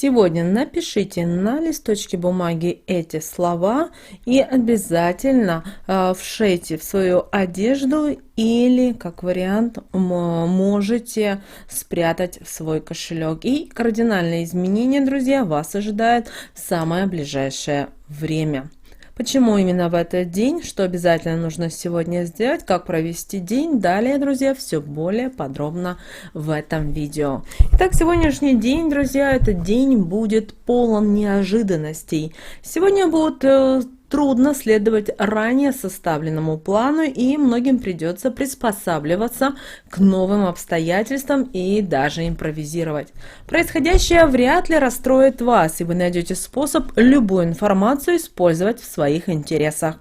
Сегодня напишите на листочке бумаги эти слова и обязательно вшейте в свою одежду или, как вариант, можете спрятать в свой кошелек. И кардинальные изменения, друзья, вас ожидают в самое ближайшее время. Почему именно в этот день, что обязательно нужно сегодня сделать, как провести день, далее, друзья, все более подробно в этом видео. Итак, сегодняшний день, друзья, этот день будет полон неожиданностей. Сегодня будет трудно следовать ранее составленному плану, и многим придется приспосабливаться к новым обстоятельствам и даже импровизировать. Происходящее вряд ли расстроит вас, и вы найдете способ любую информацию использовать в своих интересах.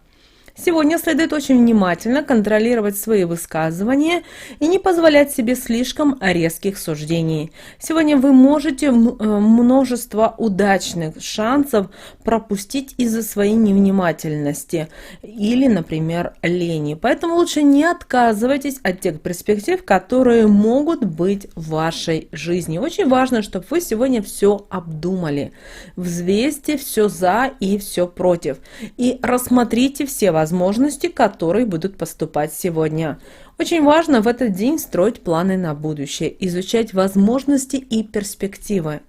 Сегодня следует очень внимательно контролировать свои высказывания и не позволять себе слишком резких суждений. Сегодня вы можете множество удачных шансов пропустить из-за своей невнимательности или, например, лени. Поэтому лучше не отказывайтесь от тех перспектив, которые могут быть в вашей жизни. Очень важно, чтобы вы сегодня все обдумали. Взвесьте все за и все против. И рассмотрите все возможности, которые будут поступать сегодня. Очень важно в этот день строить планы на будущее, изучать возможности и перспективы.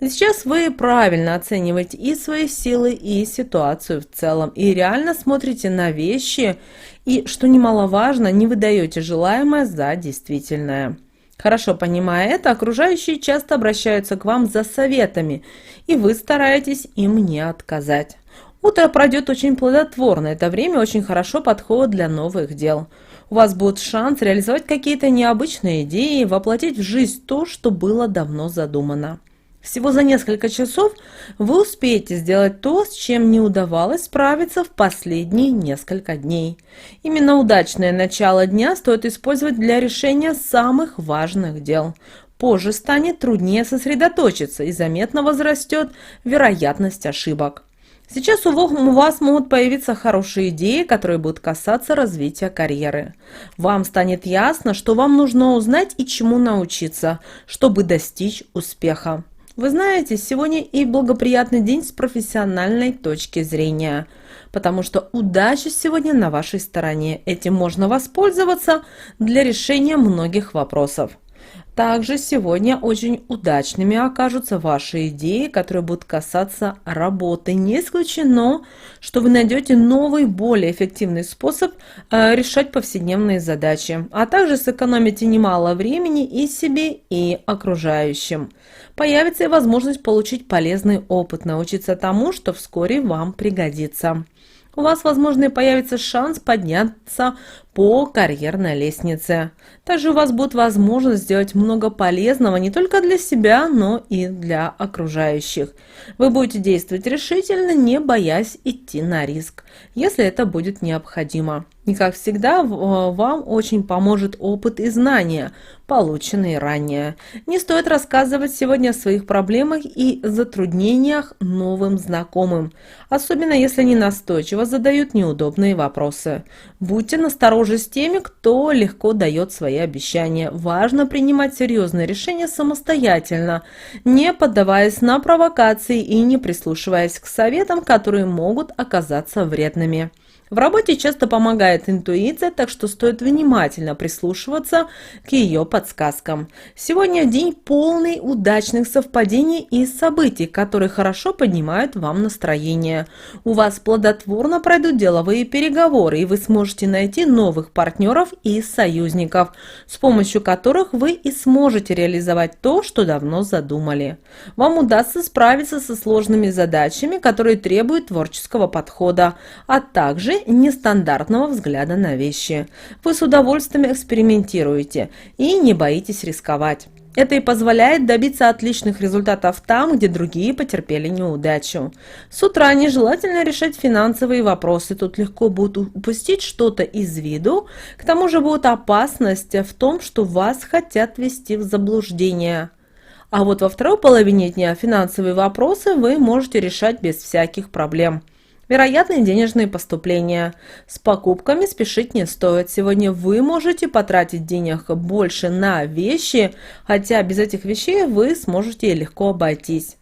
Сейчас вы правильно оцениваете и свои силы, и ситуацию в целом, и реально смотрите на вещи, и, что немаловажно, не выдаете желаемое за действительное. Хорошо понимая это, окружающие часто обращаются к вам за советами, и вы стараетесь им не отказать. Утро пройдет очень плодотворно, это время очень хорошо подходит для новых дел. У вас будет шанс реализовать какие-то необычные идеи, воплотить в жизнь то, что было давно задумано. Всего за несколько часов вы успеете сделать то, с чем не удавалось справиться в последние несколько дней. Именно удачное начало дня стоит использовать для решения самых важных дел. Позже станет труднее сосредоточиться и заметно возрастет вероятность ошибок. Сейчас у вас могут появиться хорошие идеи, которые будут касаться развития карьеры. Вам станет ясно, что вам нужно узнать и чему научиться, чтобы достичь успеха. Вы знаете, сегодня и благоприятный день с профессиональной точки зрения, потому что удача сегодня на вашей стороне. Этим можно воспользоваться для решения многих вопросов. Также сегодня очень удачными окажутся ваши идеи, которые будут касаться работы. Не исключено, что вы найдете новый, более эффективный способ решать повседневные задачи, а также сэкономите немало времени и себе, и окружающим. Появится и возможность получить полезный опыт, научиться тому, что вскоре вам пригодится. У вас, возможно, появится шанс подняться по карьерной лестнице. Также у вас будет возможность сделать много полезного не только для себя, но и для окружающих. Вы будете действовать решительно, не боясь идти на риск, если это будет необходимо. И, как всегда, вам очень поможет опыт и знания, полученные ранее. Не стоит рассказывать сегодня о своих проблемах и затруднениях новым знакомым, особенно если они настойчиво задают неудобные вопросы. Будьте насторожи с теми, кто легко дает свои обещания. Важно принимать серьезные решения самостоятельно, не поддаваясь на провокации и не прислушиваясь к советам, которые могут оказаться вредными. В работе часто помогает интуиция, так что стоит внимательно прислушиваться к ее подсказкам. Сегодня день полный удачных совпадений и событий, которые хорошо поднимают вам настроение. У вас плодотворно пройдут деловые переговоры, и вы сможете найти новых партнеров и союзников, с помощью которых вы и сможете реализовать то, что давно задумали. Вам удастся справиться со сложными задачами, которые требуют творческого подхода, а также нестандартного взгляда на вещи. Вы с удовольствием экспериментируете и не боитесь рисковать. Это и позволяет добиться отличных результатов там, где другие потерпели неудачу. С утра нежелательно решать финансовые вопросы, тут легко будет упустить что-то из виду, к тому же будет опасность в том, что вас хотят ввести в заблуждение. А вот во второй половине дня финансовые вопросы вы можете решать без всяких проблем. Вероятные денежные поступления. С покупками спешить не стоит. Сегодня вы можете потратить денег больше на вещи, хотя без этих вещей вы сможете легко обойтись.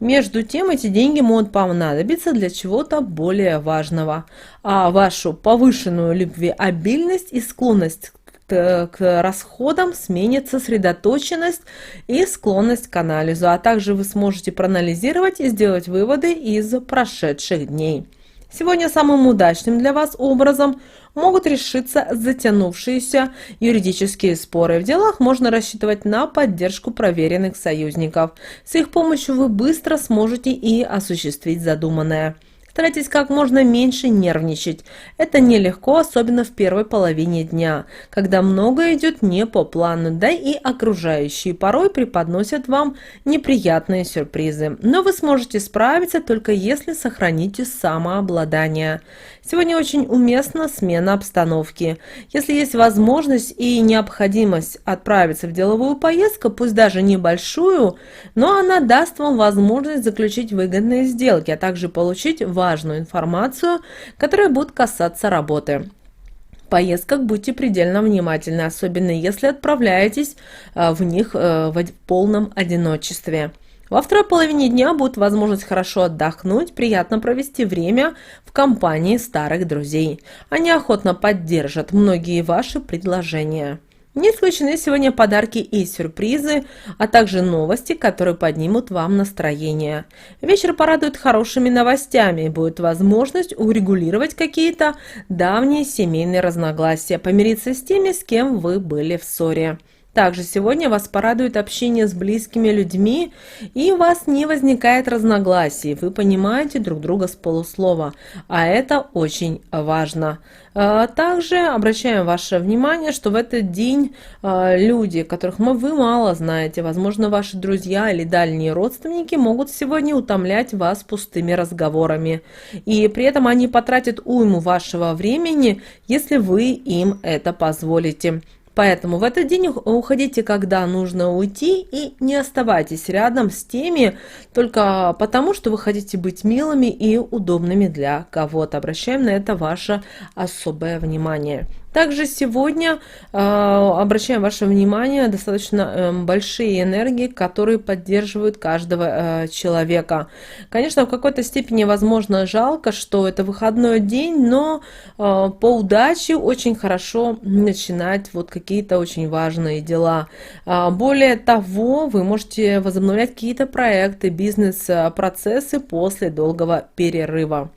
Между тем, эти деньги могут понадобиться для чего-то более важного, а вашу повышенную любвеобильность и склонность к расходам сменит сосредоточенность и склонность к анализу, а также вы сможете проанализировать и сделать выводы из прошедших дней. Сегодня самым удачным для вас образом могут решиться затянувшиеся юридические споры. В делах можно рассчитывать на поддержку проверенных союзников. С их помощью вы быстро сможете и осуществить задуманное. Старайтесь как можно меньше нервничать. Это нелегко, особенно в первой половине дня, когда многое идет не по плану, да и окружающие порой преподносят вам неприятные сюрпризы. Но вы сможете справиться только если сохраните самообладание. Сегодня очень уместна смена обстановки. Если есть возможность и необходимость отправиться в деловую поездку, пусть даже небольшую, но она даст вам возможность заключить выгодные сделки, а также получить важную информацию, которая будет касаться работы. В поездках будьте предельно внимательны, особенно если отправляетесь в них в полном одиночестве. Во второй половине дня будет возможность хорошо отдохнуть, приятно провести время в компании старых друзей. Они охотно поддержат многие ваши предложения. Не исключены сегодня подарки и сюрпризы, а также новости, которые поднимут вам настроение. Вечер порадует хорошими новостями, и будет возможность урегулировать какие-то давние семейные разногласия, помириться с теми, с кем вы были в ссоре. Также сегодня вас порадует общение с близкими людьми, и у вас не возникает разногласий, вы понимаете друг друга с полуслова, а это очень важно. Также обращаем ваше внимание, что в этот день люди, которых вы мало знаете, возможно, ваши друзья или дальние родственники, могут сегодня утомлять вас пустыми разговорами, и при этом они потратят уйму вашего времени, если вы им это позволите. Поэтому в этот день уходите, когда нужно уйти, и не оставайтесь рядом с теми только потому, что вы хотите быть милыми и удобными для кого-то. Обращаем на это ваше особое внимание. Также сегодня обращаем ваше внимание достаточно большие энергии, которые поддерживают каждого человека. Конечно, в какой-то степени, возможно, жалко, что это выходной день, но по удаче очень хорошо начинать вот какие-то очень важные дела. Более того, вы можете возобновлять какие-то проекты, бизнес-процессы после долгого перерыва.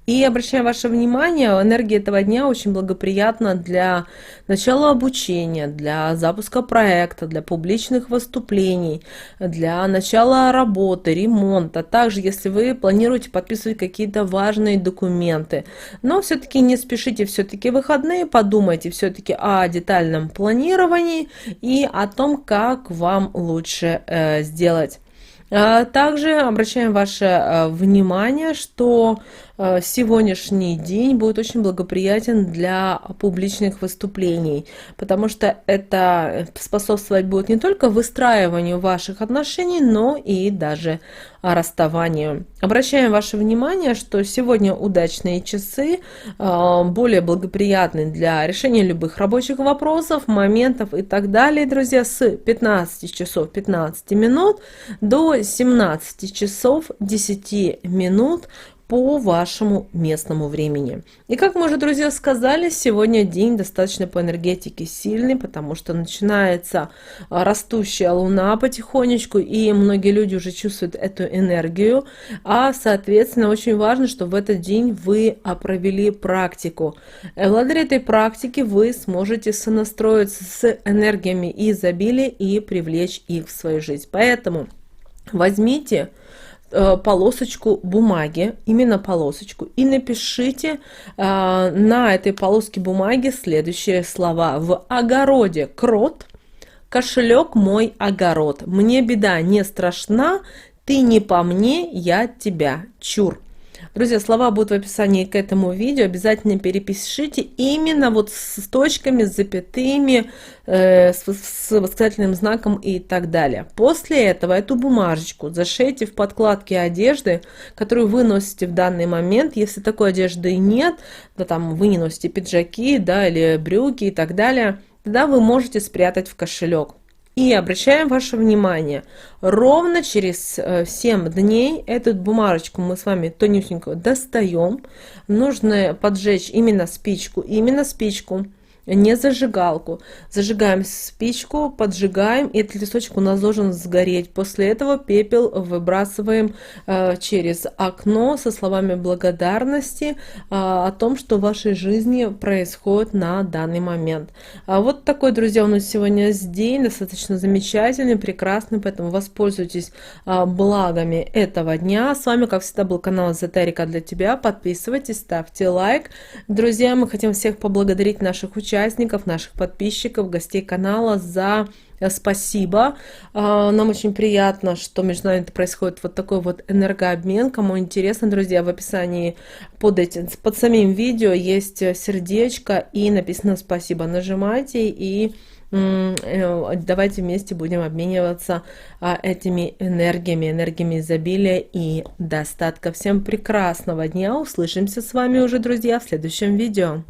И обращаем ваше внимание, энергия этого дня очень благоприятна для начала обучения, для запуска проекта, для публичных выступлений, для начала работы, ремонта. Также, если вы планируете подписывать какие-то важные документы. Но все-таки не спешите, все-таки выходные, подумайте все-таки о детальном планировании и о том, как вам лучше сделать. Также обращаем ваше внимание, что сегодняшний день будет очень благоприятен для публичных выступлений, потому что это способствовать будет не только выстраиванию ваших отношений, но и даже расставанию. Обращаем ваше внимание, что сегодня удачные часы более благоприятны для решения любых рабочих вопросов, моментов и так далее, друзья, с 15 часов 15 минут до 17 часов 10 минут по вашему местному времени. И как мы уже, друзья, сказали, сегодня день достаточно по энергетике сильный, потому что начинается растущая луна потихонечку, и многие люди уже чувствуют эту энергию, а, соответственно, очень важно, что в этот день вы провели практику. Благодаря этой практике вы сможете сонастроиться с энергиями изобилия и привлечь их в свою жизнь. Поэтому возьмите полосочку бумаги, именно полосочку, и напишите на этой полоске бумаги следующие слова: в огороде крот, кошелек мой огород, мне беда не страшна, ты не по мне, я тебя, чур. Друзья, слова будут в описании к этому видео, обязательно перепишите именно вот с точками, с запятыми, с восклицательным знаком и так далее. После этого эту бумажечку зашейте в подкладке одежды, которую вы носите в данный момент. Если такой одежды нет, да, там вы не носите пиджаки, да, или брюки и так далее, тогда вы можете спрятать в кошелек. И обращаем ваше внимание, ровно через 7 дней эту бумажечку мы с вами тонюсенькую достаем. Нужно поджечь именно спичку, не зажигалку. Зажигаем спичку, поджигаем, и этот листочек у нас должен сгореть. После этого пепел выбрасываем через окно со словами благодарности о том, что в вашей жизни происходит на данный момент. Вот такой, друзья, у нас сегодня день, достаточно замечательный, прекрасный, поэтому воспользуйтесь благами этого дня. С вами, как всегда, был канал Эзотерика для тебя. Подписывайтесь, ставьте лайк. Друзья, мы хотим всех поблагодарить наших участников, наших подписчиков, гостей канала за спасибо. Нам очень приятно, что между нами происходит вот такой вот энергообмен. Кому интересно, друзья, в описании под самим видео есть сердечко и написано спасибо. Нажимайте и давайте вместе будем обмениваться этими энергиями изобилия и достатка. Всем прекрасного дня. Услышимся с вами уже, друзья, в следующем видео.